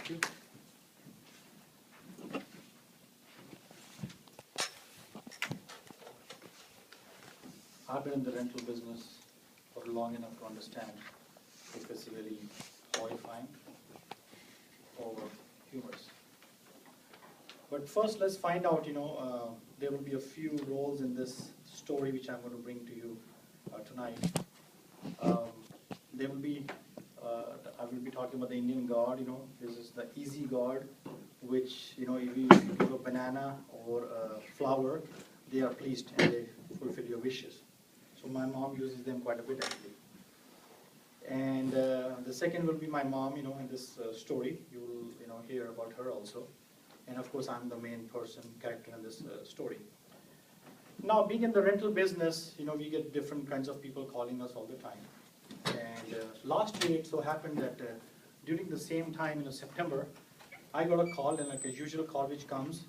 Thank you. I've been in the rental business for long enough to understand if it's really horrifying or humorous. But first, let's find out, there will be a few roles in this story which I'm going to bring to you tonight. There will be, I will be talking about the Indian guard, this is the easy guard, which, if you give a banana or a flower, they are pleased and they fulfill your wishes. So my mom uses them quite a bit actually. And the second will be my mom, in this story. You will, hear about her also. And of course, I'm the main character in this story. Now, being in the rental business, we get different kinds of people calling us all the time. And last year, it so happened that during the same time in September, I got a call, and like a usual call which comes,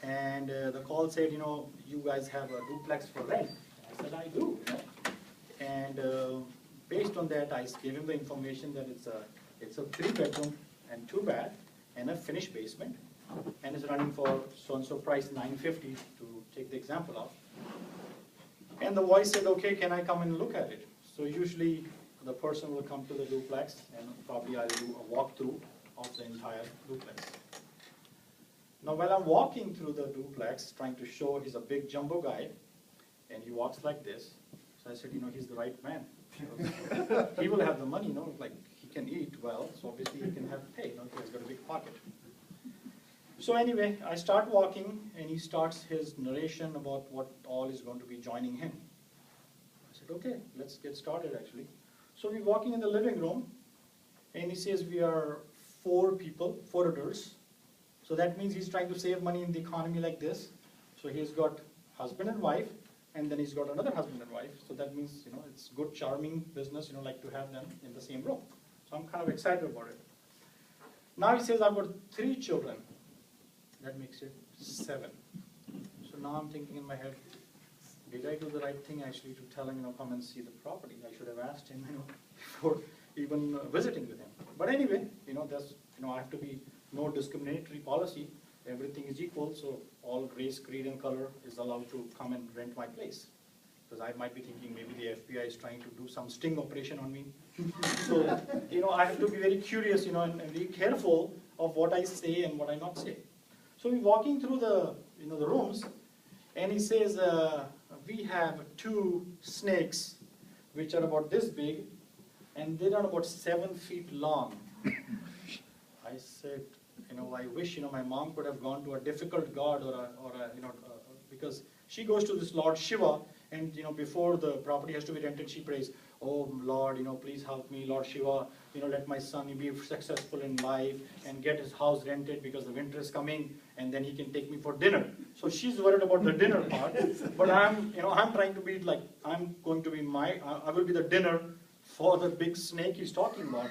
and the call said, you guys have a duplex for rent. I said, I do. And based on that, I gave him the information that it's a 3-bedroom and 2-bath and a finished basement, and it's running for so-and-so price, $950, to take the example of. And the voice said, okay, can I come and look at it? So usually the person will come to the duplex, and probably I'll do a walkthrough of the entire duplex. Now while I'm walking through the duplex, trying to show he's a big jumbo guy, and he walks like this, so I said, he's the right man. He will have the money, like he can eat well, so obviously he can have pay, he has got a big pocket. So anyway, I start walking, and he starts his narration about what all is going to be joining him. I said, okay, let's get started actually. So we're walking in the living room, and he says we are 4 people, 4 adults. So that means he's trying to save money in the economy like this. So he's got husband and wife, and then he's got another husband and wife. So that means, it's good, charming business, like to have them in the same room. So I'm kind of excited about it. Now he says, I've got 3 children. That makes it 7. So now I'm thinking in my head, did I do the right thing actually to tell him, come and see the property? I should have asked him, before even visiting with him. But anyway, that's, I have to be no discriminatory policy. Everything is equal, so all race, creed, and color is allowed to come and rent my place. Because I might be thinking maybe the FBI is trying to do some sting operation on me. So, I have to be very curious, and be careful of what I say and what I not say. So we're walking through the, the rooms, and he says, we have 2 snakes, which are about this big, and they are about 7 feet long. I said, I wish, my mom could have gone to a difficult god because she goes to this Lord Shiva, and, before the property has to be rented, she prays, oh, Lord, please help me, Lord Shiva, let my son be successful in life and get his house rented because the winter is coming, and then he can take me for dinner. So she's worried about the dinner part, but I'm trying to be like, I will be the dinner for the big snake he's talking about.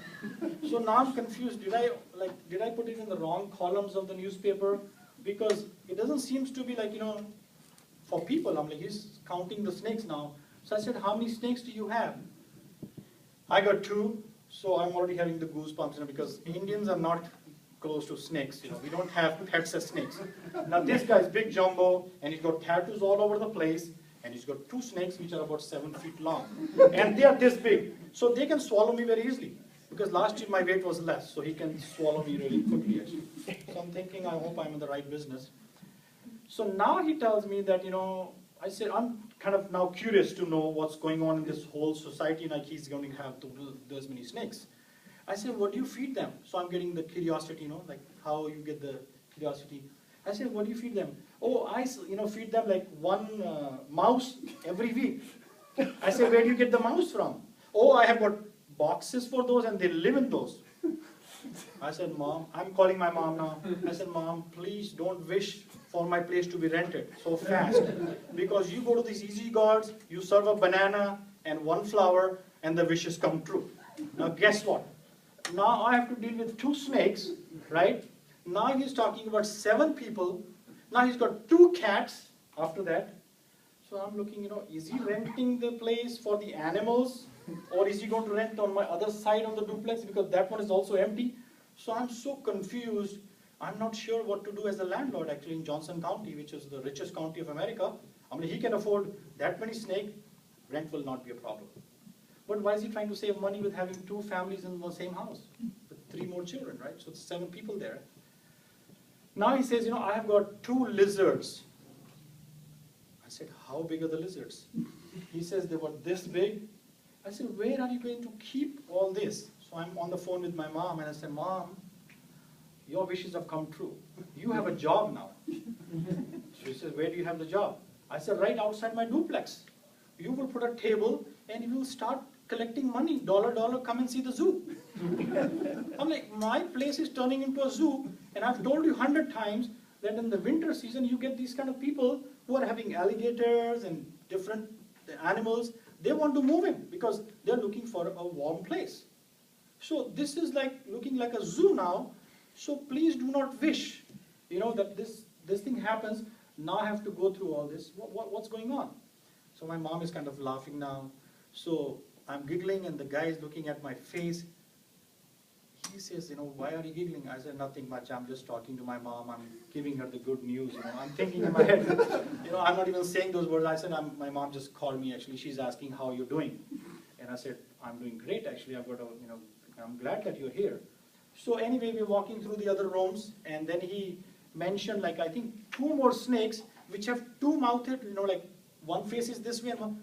So now I'm confused. Did I put it in the wrong columns of the newspaper? Because it doesn't seem to be like, for people. I'm like, he's counting the snakes now. So I said, how many snakes do you have? I got 2, so I'm already having the goosebumps, because Indians are not close to snakes. We don't have pets as snakes. Now this guy's big jumbo, and he's got tattoos all over the place, and he's got 2 snakes which are about 7 feet long, and they are this big, so they can swallow me very easily. Because last year my weight was less, so he can swallow me really quickly actually. So I'm thinking, I hope I'm in the right business. So now he tells me that, I said, I'm kind of now curious to know what's going on in this whole society, like he's going to have those many snakes. I said, what do you feed them? So I'm getting the curiosity, like how you get the curiosity. I said, what do you feed them? Oh, I feed them like 1 mouse every week. I said, where do you get the mouse from? Oh, I have got boxes for those, and they live in those. I said, Mom, I'm calling my mom now. I said, Mom, please don't wish for my place to be rented so fast. Because you go to these easy guards, you serve a banana and 1 flower, and the wishes come true. Now guess what? Now I have to deal with 2 snakes, right? Now he's talking about 7 people. Now he's got 2 cats after that. So I'm looking, is he renting the place for the animals? Or is he going to rent on my other side of the duplex, because that one is also empty? So I'm so confused. I'm not sure what to do as a landlord actually in Johnson County, which is the richest county of America. I mean, he can afford that many snakes, rent will not be a problem. But why is he trying to save money with having 2 families in the same house with 3 more children, right? So it's 7 people there. Now he says, I have got 2 lizards. I said, how big are the lizards? He says they were this big. I said, where are you going to keep all this? So I'm on the phone with my mom and I said, Mom, your wishes have come true. You have a job now. She says, where do you have the job? I said, right outside my duplex. You will put a table and you will start collecting money. Dollar, come and see the zoo. I'm like, my place is turning into a zoo, and I've told you 100 times that in the winter season you get these kind of people who are having alligators and different animals. They want to move in because they're looking for a warm place. So this is like looking like a zoo now. So please do not wish, that this thing happens. Now I have to go through all this. What's going on? So my mom is kind of laughing now. So I'm giggling and the guy is looking at my face. He says, why are you giggling? I said, nothing much. I'm just talking to my mom. I'm giving her the good news. I'm thinking in my head, I'm not even saying those words. I said, my mom just called me actually. She's asking how you're doing. And I said, I'm doing great actually. I'm glad that you're here. So anyway, we're walking through the other rooms, and then he mentioned I think 2 more snakes which have 2 mouthed, like one face is this way and one.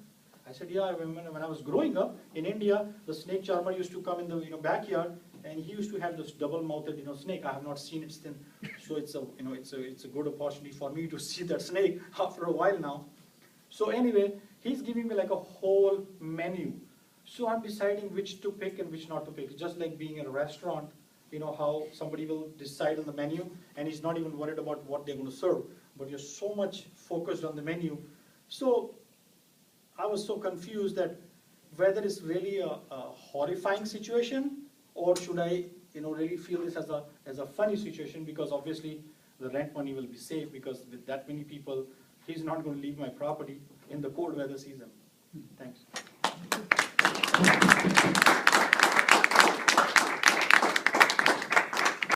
I said, yeah, I remember when I was growing up in India, the snake charmer used to come in the backyard, and he used to have this double-mouthed snake. I have not seen it since, so it's a good opportunity for me to see that snake after a while now. So anyway, he's giving me like a whole menu. So I'm deciding which to pick and which not to pick. Just like being in a restaurant, how somebody will decide on the menu, and he's not even worried about what they're going to serve, but you're so much focused on the menu. So I was so confused that whether it's really a horrifying situation, or should I really feel this as a funny situation, because obviously the rent money will be safe, because with that many people, he's not going to leave my property in the cold weather season. Thanks.